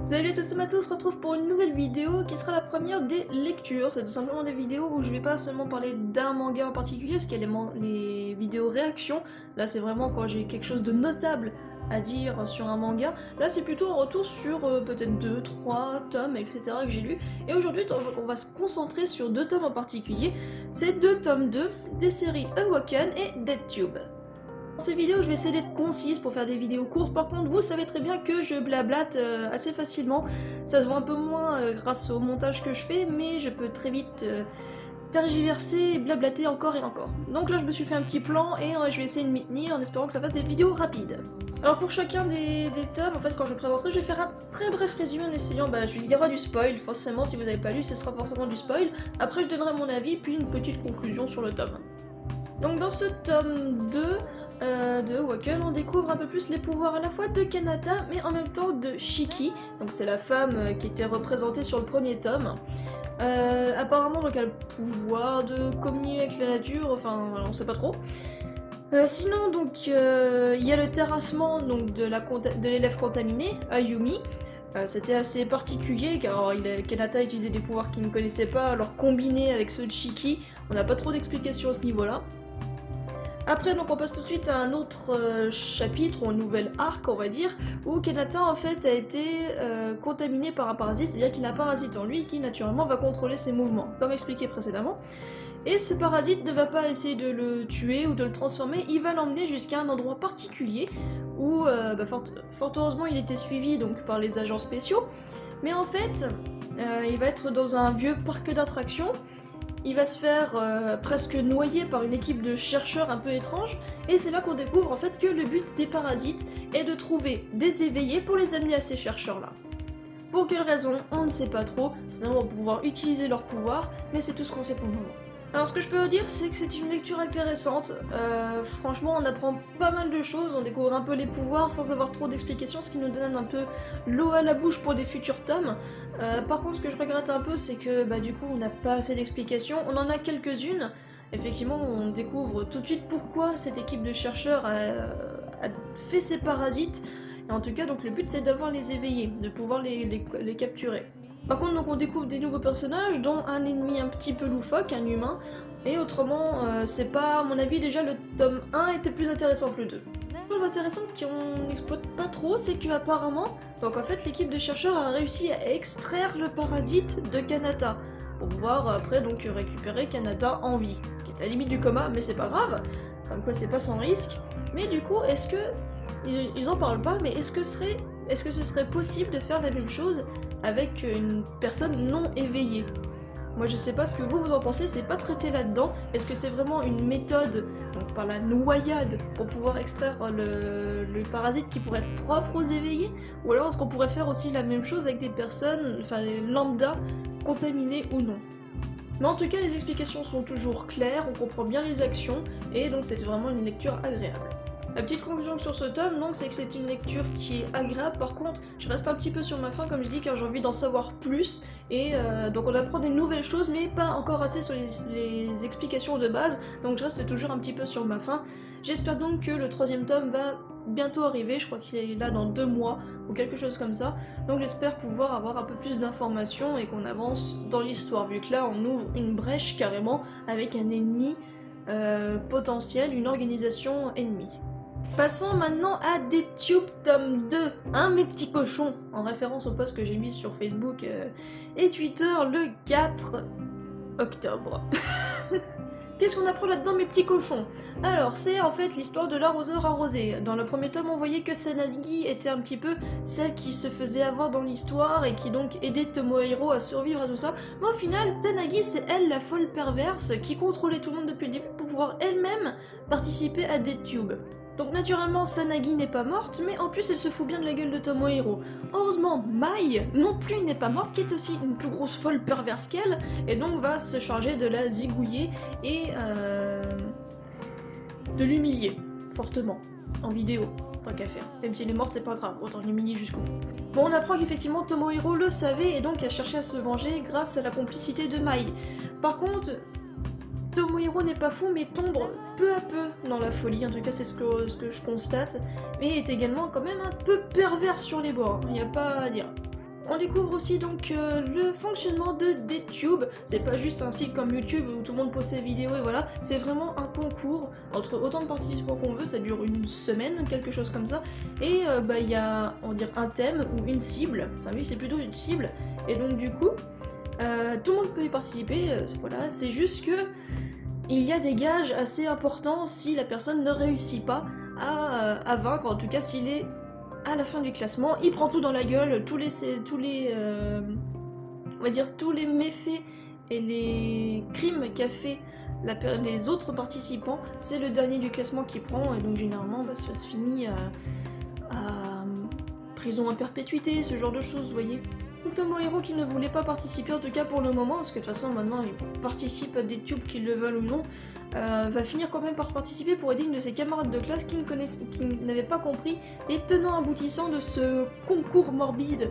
Salut à tous et à tous, on se retrouve pour une nouvelle vidéo qui sera la première des lectures. C'est tout simplement des vidéos où je vais pas seulement parler d'un manga en particulier, parce qu'il y a les vidéos réactions. Là c'est vraiment quand j'ai quelque chose de notable à dire sur un manga. Là c'est plutôt un retour sur peut-être 2, 3 tomes, etc. que j'ai lu. Et aujourd'hui on va se concentrer sur 2 tomes en particulier. C'est 2 tomes 2 des séries Awaken et DeadTube. Dans ces vidéos, je vais essayer d'être concise pour faire des vidéos courtes. Par contre, vous savez très bien que je blablate assez facilement. Ça se voit un peu moins grâce au montage que je fais, mais je peux très vite tergiverser et blablater encore et encore. Donc là, je me suis fait un petit plan et je vais essayer de m'y tenir en espérant que ça fasse des vidéos rapides. Alors pour chacun des tomes, en fait, quand je le présenterai, je vais faire un très bref résumé en essayant, il y aura du spoil, forcément, si vous n'avez pas lu, ce sera forcément du spoil. Après, je donnerai mon avis, puis une petite conclusion sur le tome. Donc dans ce tome 2 de Awaken, on découvre un peu plus les pouvoirs à la fois de Kanata, mais en même temps de Shiki. Donc c'est la femme qui était représentée sur le premier tome. Apparemment, donc, elle a le pouvoir de communier avec la nature, enfin on sait pas trop. Sinon, donc il y a le terrassement donc, de l'élève contaminé, Ayumi. C'était assez particulier car Kanata utilisait des pouvoirs qu'il ne connaissait pas, alors combinés avec ceux de Shiki, on n'a pas trop d'explications à ce niveau-là. Après, donc on passe tout de suite à un autre chapitre, ou un nouvel arc, on va dire, où Kanata en fait a été contaminé par un parasite, c'est-à-dire qu'il a un parasite en lui qui naturellement va contrôler ses mouvements, comme expliqué précédemment. Et ce parasite ne va pas essayer de le tuer ou de le transformer, il va l'emmener jusqu'à un endroit particulier où, fort heureusement, il était suivi donc, par les agents spéciaux. Mais en fait, il va être dans un vieux parc d'attractions. Il va se faire presque noyer par une équipe de chercheurs un peu étranges, et c'est là qu'on découvre en fait que le but des parasites est de trouver des éveillés pour les amener à ces chercheurs-là. Pour quelle raison, on ne sait pas trop, certainement pour pouvoir utiliser leur pouvoir, mais c'est tout ce qu'on sait pour le moment. Alors ce que je peux vous dire, c'est que c'est une lecture intéressante. Franchement, on apprend pas mal de choses, on découvre un peu les pouvoirs sans avoir trop d'explications, ce qui nous donne un peu l'eau à la bouche pour des futurs tomes. Par contre, ce que je regrette un peu, c'est que du coup, on n'a pas assez d'explications. On en a quelques-unes. Effectivement, on découvre tout de suite pourquoi cette équipe de chercheurs a fait ces parasites. Et en tout cas, donc le but, c'est d'avoir les éveillés, de pouvoir les capturer. Par contre, donc, on découvre des nouveaux personnages, dont un ennemi un petit peu loufoque, un humain, et autrement, c'est pas, à mon avis, déjà le tome 1 était plus intéressant que le 2. Une chose intéressante qu'on n'exploite pas trop, c'est qu'apparemment, donc en fait, l'équipe de chercheurs a réussi à extraire le parasite de Kanata, pour pouvoir après donc récupérer Kanata en vie, qui est à la limite du coma, mais c'est pas grave, comme quoi c'est pas sans risque. Mais du coup, est-ce que, ils en parlent pas, mais est-ce que ce serait possible de faire la même chose avec une personne non éveillée? Moi je sais pas ce que vous en pensez, c'est pas traité là-dedans. Est-ce que c'est vraiment une méthode, donc par la noyade, pour pouvoir extraire le parasite qui pourrait être propre aux éveillés? Ou alors est-ce qu'on pourrait faire aussi la même chose avec des personnes, enfin les lambda, contaminées ou non? Mais en tout cas les explications sont toujours claires, on comprend bien les actions, et donc c'est vraiment une lecture agréable. La petite conclusion sur ce tome, donc, c'est que c'est une lecture qui est agréable. Par contre, je reste un petit peu sur ma faim, comme je dis, car j'ai envie d'en savoir plus. Et donc on apprend des nouvelles choses, mais pas encore assez sur les explications de base. Donc je reste toujours un petit peu sur ma faim. J'espère donc que le 3e tome va bientôt arriver. Je crois qu'il est là dans 2 mois, ou quelque chose comme ça. Donc j'espère pouvoir avoir un peu plus d'informations et qu'on avance dans l'histoire, vu que là on ouvre une brèche carrément avec un ennemi potentiel, une organisation ennemie. Passons maintenant à DeadTube tome 2, hein mes petits cochons, en référence au post que j'ai mis sur Facebook et Twitter le 4 octobre. Qu'est-ce qu'on apprend là-dedans mes petits cochons? Alors c'est en fait l'histoire de l'arroseur arrosé. Dans le premier tome on voyait que Sanagi était un petit peu celle qui se faisait avoir dans l'histoire et qui donc aidait Tomohiro à survivre à tout ça. Mais au final Tanagi c'est elle la folle perverse qui contrôlait tout le monde depuis le début pour pouvoir elle-même participer à DeadTube. Donc naturellement Sanagi n'est pas morte, mais en plus elle se fout bien de la gueule de Tomohiro. Heureusement Mai non plus n'est pas morte, qui est aussi une plus grosse folle perverse qu'elle, et donc va se charger de la zigouiller et de l'humilier fortement, en vidéo, tant qu'à faire. Même si elle est morte c'est pas grave, autant l'humilier jusqu'au bout. Bon, on apprend qu'effectivement Tomohiro le savait et donc a cherché à se venger grâce à la complicité de Mai. Par contre, Tomohiro n'est pas fou mais tombe peu à peu dans la folie, en tout cas c'est ce que je constate, mais est également quand même un peu pervers sur les bords, il n'y a pas à dire. On découvre aussi donc le fonctionnement de DTube. C'est pas juste un site comme YouTube où tout le monde poste ses vidéos et voilà, c'est vraiment un concours entre autant de participants qu'on veut, ça dure une semaine, quelque chose comme ça, et il y a, on va dire, un thème ou une cible, enfin oui c'est plutôt une cible, et donc du coup, tout le monde peut y participer, voilà, c'est juste que il y a des gages assez importants si la personne ne réussit pas à vaincre, en tout cas s'il est à la fin du classement, il prend tout dans la gueule, tous les on va dire tous les méfaits et les crimes qu'a fait les autres participants, c'est le dernier du classement qui prend, et donc généralement ça se finit à prison à perpétuité, ce genre de choses, vous voyez. Tomohiro qui ne voulait pas participer, en tout cas pour le moment, parce que de toute façon maintenant il participe à des tubes qu'ils le veulent ou non, va finir quand même par participer pour aider une de ses camarades de classe qui n'avait pas compris les tenants aboutissants de ce concours morbide.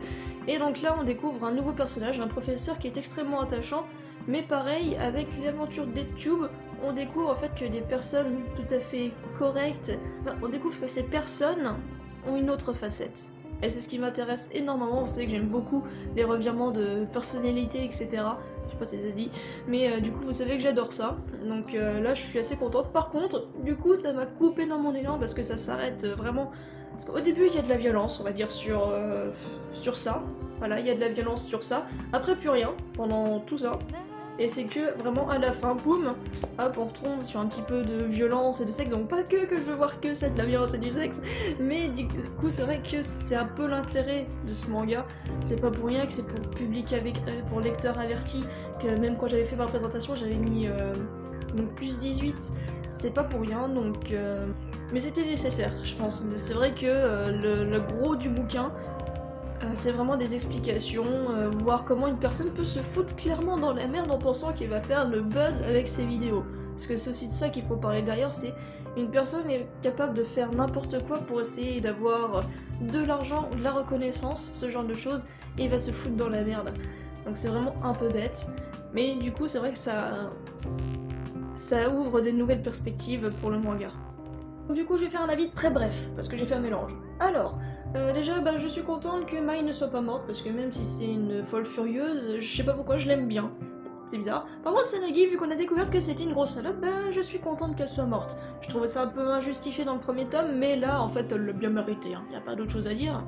Et donc là on découvre un nouveau personnage, un professeur qui est extrêmement attachant, mais pareil, avec l'aventure des tubes, on découvre en fait que des personnes tout à fait correctes, enfin on découvre que ces personnes ont une autre facette. Et c'est ce qui m'intéresse énormément, vous savez que j'aime beaucoup les revirements de personnalité, etc. Je sais pas si ça se dit, mais du coup vous savez que j'adore ça, donc là je suis assez contente. Par contre, du coup ça m'a coupé dans mon élan parce que ça s'arrête vraiment... Parce qu'au début il y a de la violence, on va dire, sur ça. Voilà, il y a de la violence sur ça. Après plus rien, pendant tout ça. Et c'est que vraiment à la fin, boum, hop, on retombe sur un petit peu de violence et de sexe. Donc pas que je veux voir que c'est de la violence et du sexe, mais du coup c'est vrai que c'est un peu l'intérêt de ce manga. C'est pas pour rien que c'est pour public pour lecteurs avertis, que même quand j'avais fait ma présentation j'avais mis donc plus 18. C'est pas pour rien, donc mais c'était nécessaire, je pense. C'est vrai que le gros du bouquin, c'est vraiment des explications, voir comment une personne peut se foutre clairement dans la merde en pensant qu'il va faire le buzz avec ses vidéos. Parce que c'est aussi de ça qu'il faut parler derrière, c'est une personne est capable de faire n'importe quoi pour essayer d'avoir de l'argent ou de la reconnaissance, ce genre de choses, et il va se foutre dans la merde. Donc c'est vraiment un peu bête, mais du coup c'est vrai que ça ouvre des nouvelles perspectives pour le manga. Du coup je vais faire un avis très bref, parce que j'ai fait un mélange. Alors, déjà je suis contente que Mai ne soit pas morte, parce que même si c'est une folle furieuse, je sais pas pourquoi je l'aime bien. C'est bizarre. Par contre Sanagi, vu qu'on a découvert que c'était une grosse salope, je suis contente qu'elle soit morte. Je trouvais ça un peu injustifié dans le premier tome, mais là en fait elle l'a bien mérité, hein. Y a pas d'autre chose à dire.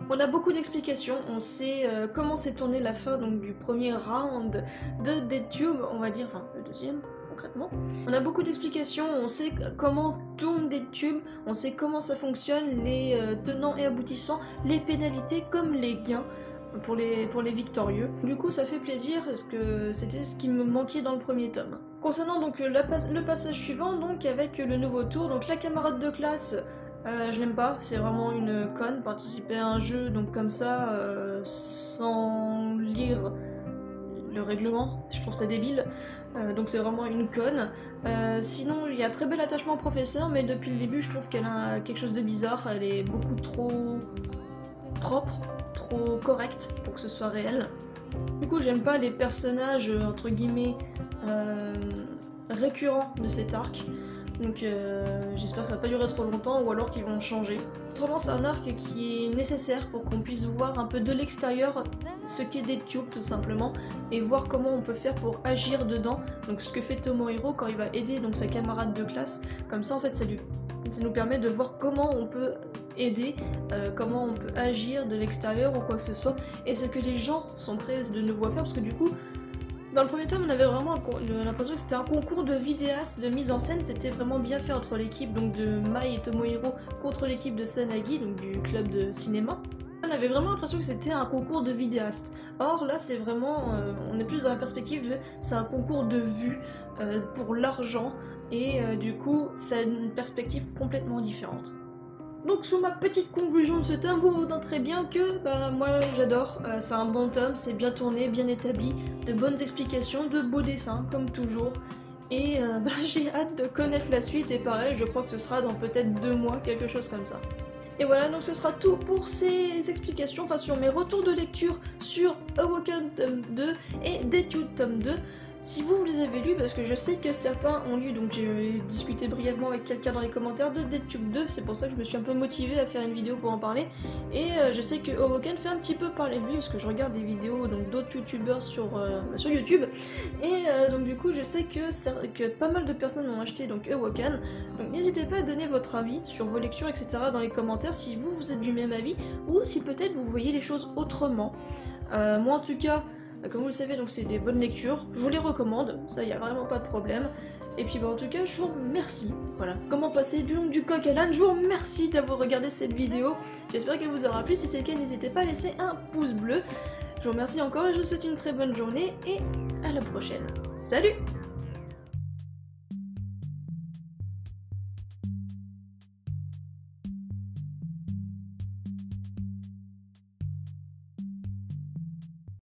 On a beaucoup d'explications, on sait comment s'est tournée la fin donc, du premier round de DTube, on va dire, enfin le deuxième. Concrètement. On a beaucoup d'explications, on sait comment tournent des tubes, on sait comment ça fonctionne, les tenants et aboutissants, les pénalités comme les gains pour les victorieux. Du coup ça fait plaisir parce que c'était ce qui me manquait dans le premier tome. Concernant donc le passage suivant, donc avec le nouveau tour, donc la camarade de classe, je l'aime pas, c'est vraiment une conne, participer à un jeu donc comme ça, sans lire le règlement, je trouve ça débile, donc c'est vraiment une conne. Sinon il y a très bel attachement au professeur, mais depuis le début je trouve qu'elle a quelque chose de bizarre, elle est beaucoup trop propre, trop correcte pour que ce soit réel. Du coup j'aime pas les personnages entre guillemets récurrents de cet arc, donc j'espère que ça va pas durer trop longtemps ou alors qu'ils vont changer. Autrement c'est un arc qui est nécessaire pour qu'on puisse voir un peu de l'extérieur ce qu'est DTube tout simplement et voir comment on peut faire pour agir dedans, donc ce que fait Tomohiro quand il va aider donc sa camarade de classe, comme ça en fait ça nous permet de voir comment on peut aider, comment on peut agir de l'extérieur ou quoi que ce soit, et ce que les gens sont prêts de nous voir faire, parce que du coup dans le premier tome, on avait vraiment l'impression que c'était un concours de vidéastes, de mise en scène, c'était vraiment bien fait entre l'équipe donc de Mai et Tomohiro contre l'équipe de Sanagi, donc du club de cinéma. On avait vraiment l'impression que c'était un concours de vidéastes. Or là, c'est vraiment, on est plus dans la perspective de, c'est un concours de vues pour l'argent, et du coup, ça a une perspective complètement différente. Donc sous ma petite conclusion de ce tome, vous vous noterez bien que moi j'adore, c'est un bon tome, c'est bien tourné, bien établi, de bonnes explications, de beaux dessins comme toujours, et j'ai hâte de connaître la suite, et pareil je crois que ce sera dans peut-être 2 mois, quelque chose comme ça. Et voilà, donc ce sera tout pour ces explications, enfin sur mes retours de lecture sur Awoken tome 2 et DTube tome 2. si vous les avez lus, parce que je sais que certains ont lu, donc j'ai discuté brièvement avec quelqu'un dans les commentaires de DeadTube 2, c'est pour ça que je me suis un peu motivée à faire une vidéo pour en parler, et je sais que Hoboken fait un petit peu parler de lui, parce que je regarde des vidéos d'autres youtubeurs sur YouTube, et donc du coup je sais que pas mal de personnes ont acheté donc Hoboken, donc n'hésitez pas à donner votre avis sur vos lectures, etc. dans les commentaires, si vous êtes du même avis, ou si peut-être vous voyez les choses autrement. Moi en tout cas, comme vous le savez, donc c'est des bonnes lectures, je vous les recommande, ça y a vraiment pas de problème. Et puis en tout cas, je vous remercie. Voilà, comment passer du nom du coq à l'âne, je vous remercie d'avoir regardé cette vidéo. J'espère qu'elle vous aura plu, si c'est le cas, n'hésitez pas à laisser un pouce bleu. Je vous remercie encore et je vous souhaite une très bonne journée et à la prochaine. Salut!